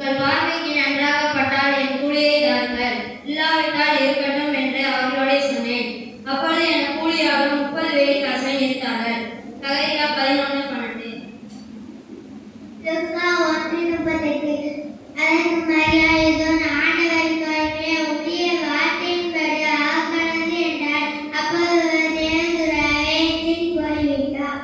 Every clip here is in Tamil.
உங்கள் பார்வைக்கு நன்றாக பட்டால் என் கூலியை தாருங்கள், இல்லாவிட்டால் இருக்கட்டும் என்று அவர்களோட சொன்னேன். அப்பொழுது என் கூலியாக 30 வெள்ளிக்காசை நிறுத்தார்கள். கலையா 11:12. லூக்கா 1:38. அதற்கு மரியா, இதோ ஆண்டவருக்காகவே உம்முடைய வார்த்தையின்படி ஆகக்கடவது என்றார். அப்பொழுது தேவதூதரை திரும்பி போய்விட்டார்.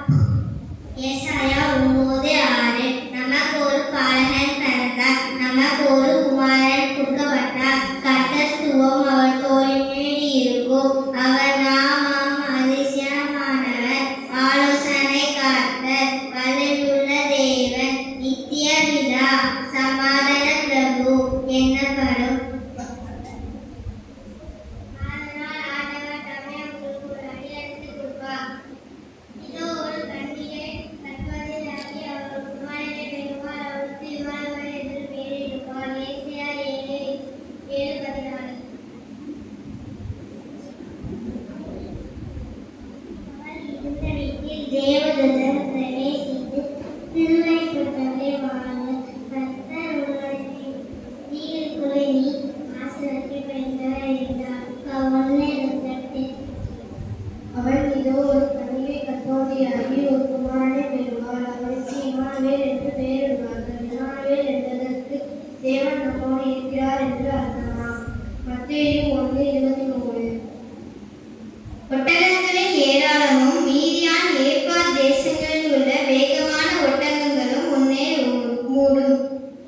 ஏசாயா 9:6. நமக்கு ஒரு பாலகன் பிறந்தார், நமக்கு ஒரு குமாரன் கொடுக்கப்பட்டார். கர்த்தத்துவம் அவர் தோளின் மேல் இருக்கும். அவர் நாமம் அதிசயமானவர், ஆலோசனை கர்த்தர், வல்லமையுள்ள தேவன், நித்திய பிதா, சமாதான பிரபு என்னப்படும். அதனால் ஆண்டவர் தம்மை உங்களுக்கு ஒரு அடையாளத்தை கொடுப்பார். இதோ ஒரு கன்னிகை கர்ப்பவதியாகி அவர் ஒரு குமாரனை பெறுவார். அவருக்கு இம்மானுவேல் என்று பெயரிடுவார். ஏசாயா 7:14. அவள் இருந்த வீட்டில் தேவதூதன் பிரவேசித்து, கிருபை பெற்றவளே வாழ்க, கர்த்தர் உடனே நீருக்குள்ளே நீ ஆசீர்வதிக்கப்பட்டவள் என்றார். 1:8. அவள் இதோ ஒரு கன்னிகை கர்ப்பவதியாகி ஒரு குமாரனை பெறுவாள். அவருக்கு இம்மானுவேல் என்று பெயரிடுவார்கள். இம்மானுவேல் என்பதற்கு தேவன் நம்மோடு இருக்கிறார் என்று அர்த்தமாம். மத்தேயு 1:23. ஒட்டகங்களின் ஏராளமும் மீதியான் ஏப்பார் தேசங்களில் உள்ள வேகமான ஒட்டகங்களும் முன்னே மூடும்.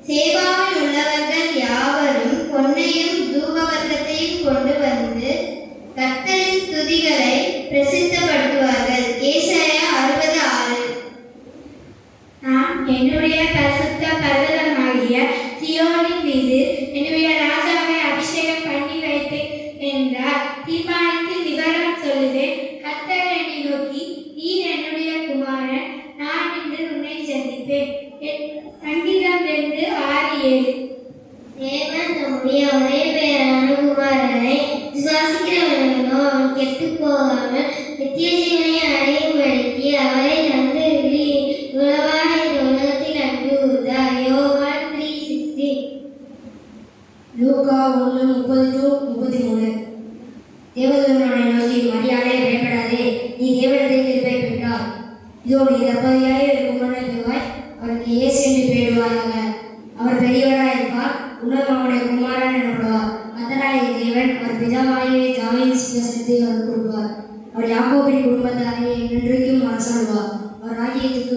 சேபாவில் உள்ளவர்கள் யாவரும் பொன்னையும் தூபவர்க்கத்தையும் கொண்டு வந்து கர்த்தரின் துதிகளை பிரசித்தப்படுத்துவார்கள். ஏசாயா 60:6. நான் என்னுடைய பரிசுத்த பர்வதமாகிய சீயோனின் மீது என்னுடைய ராஜாவை அபிஷேகம் பண்ணி வைத்தேன் என்றார். தீர்மானத்தில் விவரம் சொல்லுவேன். கர்த்தர் என்னை நோக்கி, நீர் என்னுடைய குமாரன், நான் இன்று உன்னை சந்திப்பேன். சங்கீதம் 2:6-7. தேவன் தம்முடைய ஒரே பேரான குமாரனை விசுவாசிக்கிறவர்களோ அவன் கெட்டுப் போகாமல் நித்திய ஜீவனை அடையும்படிக்கு அவரை தந்து உலவான இந்த உலகத்தில் அன்பு கூர்ந்தார். யோவான் 3:16. லூக்கா 1:30-33. தேவதூதன் அவனை நோக்கி, மரியாளே, பயப்படாதே, நீ தேவனிடத்தில் கிருபை பெற்றாய். இதோ நீ கர்ப்பவதியாய் ஒரு குமாரனை பெறுவாய். அவருக்கு இயேசு என்று பெயரிடுவாயாக. அவர் பெரியவராய் இருப்பார், உன்னதம் அவருடைய குமாரன் எனப்படுவார். கர்த்தராகிய தேவன் அவர் பிதாவாகிய தாவீதின் சிங்காசனத்தை அவருக்கு கொடுப்பார். அவர் யாக்கோபின் குடும்பத்தாரை என்றென்றைக்கும் அரசாளுவார். அவர் ராஜ்யத்துக்கு